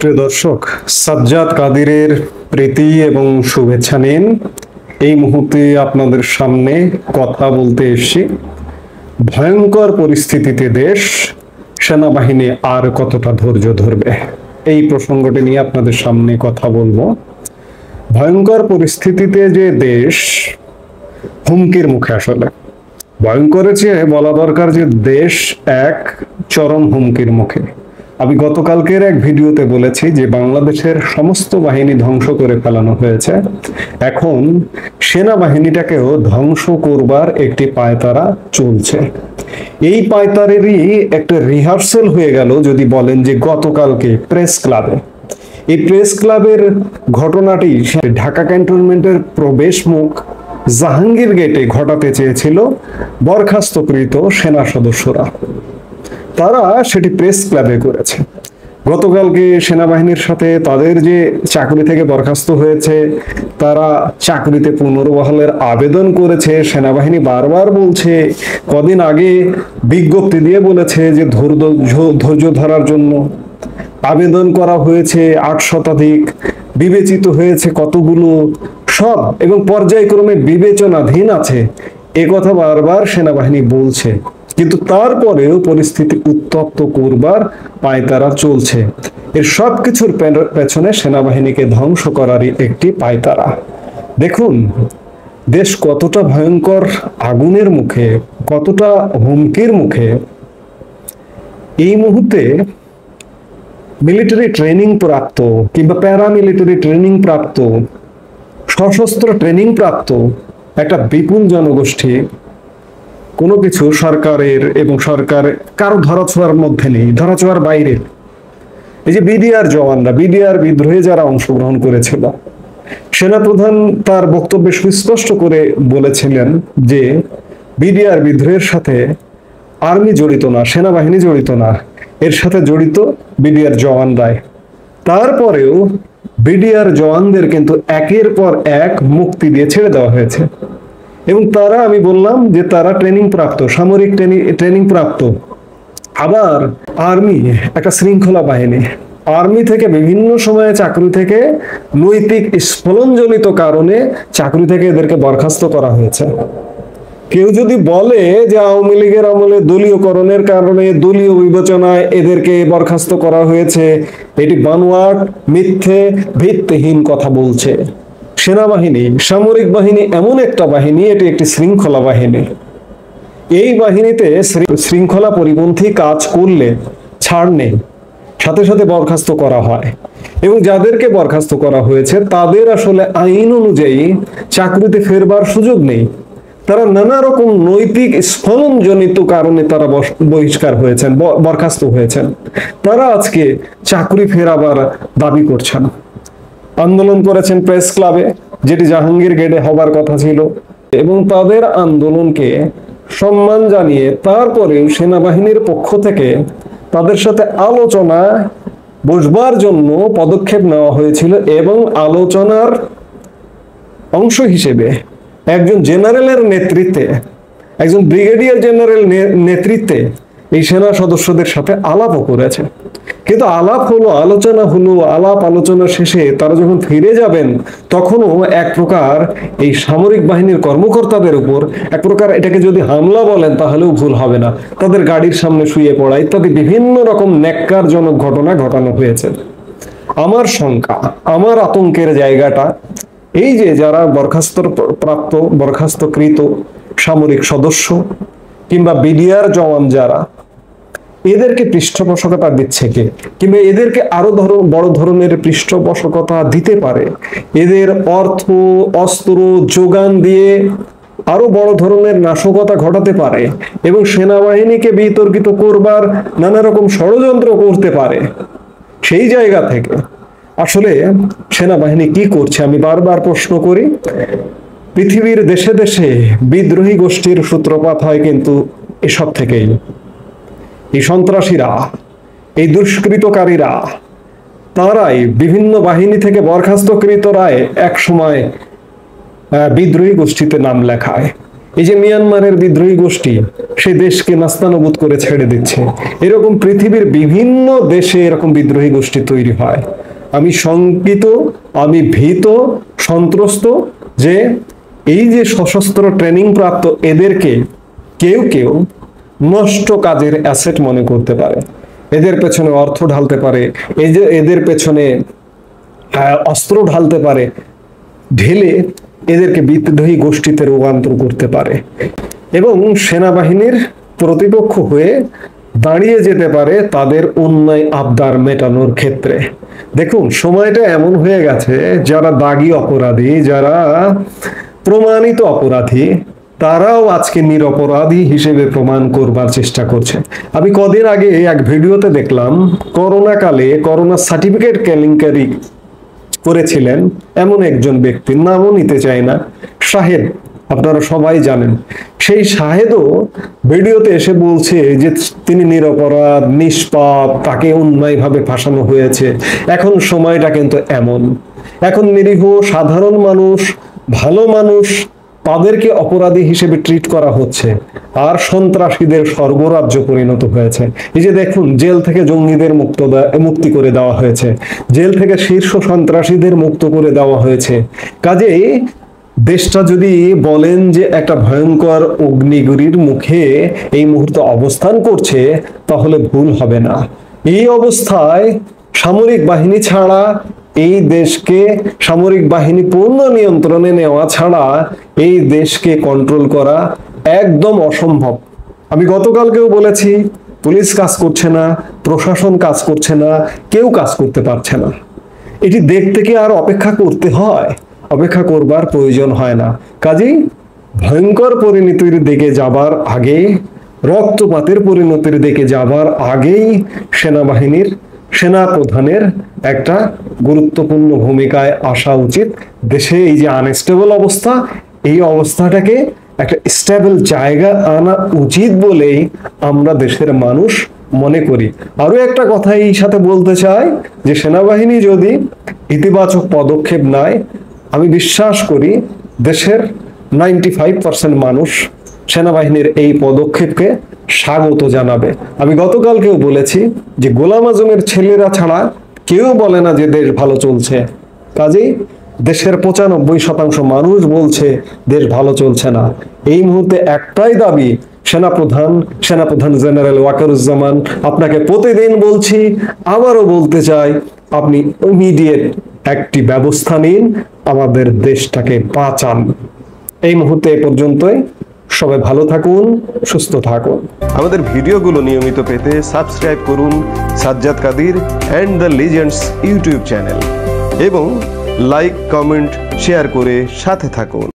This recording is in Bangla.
প্রিয় দর্শক, সাজ্জাদ কাদিরের প্রীতি এবং শুভেচ্ছা নিন। এই মুহূর্তে আপনাদের সামনে কথা বলতে এসেছি ভয়ঙ্কর পরিস্থিতিতে দেশ, সেনাবাহিনী আর কতটা ধৈর্য ধরবে, এই প্রসঙ্গটি নিয়ে আপনাদের সামনে কথা বলবো। ভয়ঙ্কর পরিস্থিতিতে যে দেশ হুমকির মুখে, আসলে ভয়ঙ্করের চেয়ে বলা দরকার যে দেশ এক চরম হুমকির মুখে। আমি গতকালকের এক ভিডিওতে বলেছি যে বাংলাদেশের সমস্ত বাহিনী ধ্বংস করে ফেলানো হয়েছে, এখন সেনাবাহিনীটাকেও ধ্বংস করবার একটি পায়তারা চলছে। এই পায়তারেরই একটা রিহার্সেল হয়ে গেল যদি বলেন যে গতকালকে প্রেস ক্লাবে। এই প্রেস ক্লাবের ঘটনাটি ঢাকা ক্যান্টনমেন্টের প্রবেশ মুখ জাহাঙ্গীর গেটে ঘটাতে চেয়েছিল বরখাস্তকৃত সেনা সদস্যরা। তারা সেটি প্রেস ক্লাবে করেছে। গতকালকে সেনাবাহিনীর সাথে তাদের যে চাকরি থেকে বরখাস্ত হয়েছে, তারা চাকরিতে পুনর্বহালের আবেদন করেছে। সেনাবাহিনী বারবার বলছে, কদিন আগে বিজ্ঞপ্তি দিয়ে বলেছে যে ধৈর্য ধরার জন্য আবেদন করা হয়েছে ৮ শতাধিক, বিবেচিত হয়েছে কতগুলো, সব এবং পর্যায়ক্রমে বিবেচনাধীন আছে, এ কথা বারবার সেনাবাহিনী বলছে। কিন্তু তারপরেও পরিস্থিতি উত্তপ্ত করবার পায়তারা চলছে। এর সবকিছুর পেছনে সেনাবাহিনীকে ধ্বংস করারই একটি পায়তারা। দেখুন দেশ কতটা ভয়ঙ্কর আগুনের মুখে, কতটা হুমকির মুখে। এই মুহূর্তে মিলিটারি ট্রেনিং প্রাপ্ত কিংবা প্যারামিলিটারি ট্রেনিং প্রাপ্ত, সশস্ত্র ট্রেনিং প্রাপ্ত একটা বিপুল জনগোষ্ঠী কোনো কিছু সরকারের এবং সরকার কারো ধরাছোঁয়ার মধ্যে নেই, ধরাছোঁয়ার বাইরে। এই যে বিডিআর জওয়ানরা, বিডিআর বিদ্রোহে যারা অংশগ্রহণ করেছিল, সেনাপ্রধান তার বক্তব্যে সুস্পষ্ট করে বলেছিলেন যে বিডিআর বিদ্রোহের সাথে আর্মি জড়িত না, সেনাবাহিনী জড়িত না, এর সাথে জড়িত বিডিআর জওয়ানরাই। তারপরেও বিডিআর জওয়ানদের কিন্তু একের পর এক মুক্তি দিয়ে ছেড়ে দেওয়া হয়েছে। এবং তারা, আমি বললাম যে তারা ট্রেনিং প্রাপ্ত, সামরিক ট্রেনিং প্রাপ্ত। আবার আর্মি একটা শৃঙ্খলা বাহিনী, আর্মি থেকে বিভিন্ন সময়ে চাকরি থেকে নৈতিক স্খলনজনিত কারণে চাকরি থেকে এদেরকে বরখাস্ত করা হয়েছে। কেউ যদি বলে যে আওয়ামী লীগের আমলে দলীয়করণের কারণে, দলীয় বিবেচনায় এদেরকে বরখাস্ত করা হয়েছে, এটি বানোয়াট, মিথ্যে, ভিত্তিহীন কথা বলছে। সেনাবাহিনী, সামরিক বাহিনী এমন একটা বাহিনী, এটি একটি শৃঙ্খলা বাহিনী। এই বাহিনীতে শৃঙ্খলা পরিপন্থী কাজ করলে ছাড় নেই, সাথে সাথে বরখাস্ত করা হয়। এবং যাদেরকে বরখাস্ত করা হয়েছে তাদের আসলে আইন অনুযায়ী চাকরিতে ফেরবার সুযোগ নেই। তারা নানা রকম নৈতিক স্খলনজনিত কারণে তারা বহিষ্কার হয়েছেন, বরখাস্ত হয়েছেন। তারা আজকে চাকরি ফেরাবার দাবি করছেন। আন্দোলন করেছেন প্রেস ক্লাবে, যেটি জাহাঙ্গীর গেটে হবার কথা ছিল, এবং তাদের আন্দোলনকে সম্মান জানিয়ে তারপরেও সেনাবাহিনীর পক্ষ থেকে তাদের সাথে আলোচনা বসবার জন্য পদক্ষেপ নেওয়া হয়েছিল। এবং আলোচনার অংশ হিসেবে একজন জেনারেলের নেতৃত্বে, একজন ব্রিগেডিয়ার জেনারেল নেতৃত্বে এই সেনা সদস্যদের সাথে আলাপও করেছে। কিন্তু আলাপ হলো, আলোচনা হলো, আলাপ আলোচনা শেষে তারা যখন ফিরে যাবেন, তখনও এক প্রকার এই সামরিক বাহিনীর কর্মকর্তাদের উপর এক প্রকার, এটাকে যদি হামলা বলেন তাহলেও ভুল হবে না, তাদের গাড়ির সামনে শুয়ে পড়া ইত্যাদি বিভিন্ন রকম ন্যাক্কারজনক ঘটনা ঘটানো হয়েছে। আমার শঙ্কা, আমার আতঙ্কের জায়গাটা এই যে যারা বরখাস্তপ্রাপ্ত, বরখাস্তকৃত সামরিক সদস্য কিংবা বিডিআর জওয়ান যারা, এদেরকে পৃষ্ঠপোষকতা দিচ্ছে কে, কিংবা এদেরকে আরো বড় ধরনের পৃষ্ঠপোষকতা দিতে পারে, এদের অর্থ অস্ত্র যোগান দিয়ে আরো বড় ধরনের নাশকতা ঘটাতে পারে এবং সেনাবাহিনীকে বিতর্কিত করবার নানা রকম ষড়যন্ত্র করতে পারে, সেই জায়গা থেকে আসলে সেনাবাহিনী কি করছে আমি বারবার প্রশ্ন করি। পৃথিবীর দেশে দেশে বিদ্রোহী গোষ্ঠীর সূত্রপাত হয় কিন্তু এসব থেকেই। এই সন্ত্রাসীরা, এই দুষ্কৃতকারীরা, তারাই বিভিন্ন বাহিনী থেকে বরখাস্তকৃতরাই এক সময় বিদ্রোহী গোষ্ঠীতে নাম লেখায়। এই যে মিয়ানমারের বিদ্রোহী গোষ্ঠী সে দেশকে নাস্তানাবুদ করে ছেড়ে দিচ্ছে, এরকম পৃথিবীর বিভিন্ন দেশে এরকম বিদ্রোহী গোষ্ঠী তৈরি হয়। আমি শঙ্কিত, আমি ভীত, সন্ত্রস্ত যে এই যে সশস্ত্র ট্রেনিং প্রাপ্ত এদেরকে কেউ কেউ নষ্ট কাজের অ্যাসেট মনে করতে পারে, এদের পেছনে অর্থ ঢালতে পারে, এই যে এদের পেছনে অস্ত্র ঢালতে পারে, ঢেলে এদেরকে বিদ্রোহী গোষ্ঠীতে রূপান্তর করতে পারে এবং সেনাবাহিনীর প্রতিপক্ষ হয়ে দাঁড়িয়ে যেতে পারে তাদের অন্যায় আবদার মেটানোর ক্ষেত্রে। দেখুন, সময়টা এমন হয়ে গেছে, যারা দাগী অপরাধী, যারা প্রমাণিত অপরাধী, তারাও আজকে নিরপরাধী হিসেবে প্রমাণ করবার চেষ্টা করছে। আমি কদিন আগে এক ভিডিওতে দেখলাম, করোনা কালে করোনা সার্টিফিকেট কেলেঙ্কারি করেছিলেন এমন একজন ব্যক্তির নামও নিতে চাই না, শাহেদ, আপনারা সবাই জানেন। সেই শাহেদও ভিডিওতে এসে বলছে যে তিনি নিরপরাধ, নিষ্পাপ, তাকে অন্যায়ভাবে ফাঁসানো হয়েছে। এখন সময়টা কিন্তু এমন, এখন নিরীহ সাধারণ মানুষ, ভালো মানুষ, তাদেরকে অপরাধী হিসেবে ট্রিট করা হচ্ছে, আর সন্ত্রাসীদের স্বর্গরাজ্য পরিণত হয়েছে। এই যে দেখুন, জেল থেকে জঙ্গিদের মুক্তি করে দেওয়া হয়েছে, জেল থেকে শীর্ষ সন্ত্রাসীদের মুক্ত করে দেওয়া হয়েছে। কাজেই দেশটা যদি বলেন যে একটা ভয়ঙ্কর অগ্নিগুরির মুখে এই মুহূর্তে অবস্থান করছে, তাহলে ভুল হবে না। এই অবস্থায় সামরিক বাহিনী ছাড়া, এই দেশকে সামরিক বাহিনী পূর্ণ নিয়ন্ত্রণে নেওয়া ছাড়া এই দেশকে কন্ট্রোল করা একদম অসম্ভব। আমি গতকালকেও বলেছি, পুলিশ কাজ করছে না, প্রশাসন কাজ করছে না, কেউ কাজ করতে পারছে না। এটি দেখতে কি আর অপেক্ষা করতে হয়? অপেক্ষা করবার প্রয়োজন হয় না। কাজেই ভয়ঙ্কর পরিণতির দিকে যাবার আগে, রক্তপাতের পরিণতির দিকে যাবার আগেই সেনাবাহিনীর সেনাপ্রধানের একটা গুরুত্বপূর্ণ ভূমিকায় আসা উচিত। দেশে এই যে আনস্টেবল অবস্থা, এই অবস্থাটাকে একটা স্টেবল জায়গা আনা উচিত বলেই আমরা দেশের মানুষ মনে করি। আরো একটা কথা এই সাথে বলতে চাই যে সেনাবাহিনী যদি ইতিবাচক পদক্ষেপ নেয়, আমি বিশ্বাস করি দেশের 95% মানুষ সেনাবাহিনীর এই পদক্ষেপকে স্বাগত জানাবে। আমি গতকালকেও বলেছি যে গোলাম আজমের ছেলেরা ছাড়া কেউ বলে না যে দেশ ভালো চলছে। কাজেই দেশের 95% মানুষ বলছে দেশ ভালো চলছে না। এই মুহূর্তে একটাই দাবি, সেনাপ্রধান জেনারেল ওয়াকারুজ্জামান, আপনাকে প্রতিদিন বলছি, আবারও বলতে চাই, আপনি ইমিডিয়েট একটি ব্যবস্থা নিন, আমাদের দেশটাকে বাঁচান। এই মুহূর্তে এ পর্যন্তই। সবাই ভালো থাকুন, সুস্থ থাকুন। আমাদের ভিডিওগুলো নিয়মিত পেতে সাবস্ক্রাইব করুন Sajjad Kadir and the legends YouTube channel এবং লাইক, কমেন্ট, শেয়ার করে সাথে থাকুন।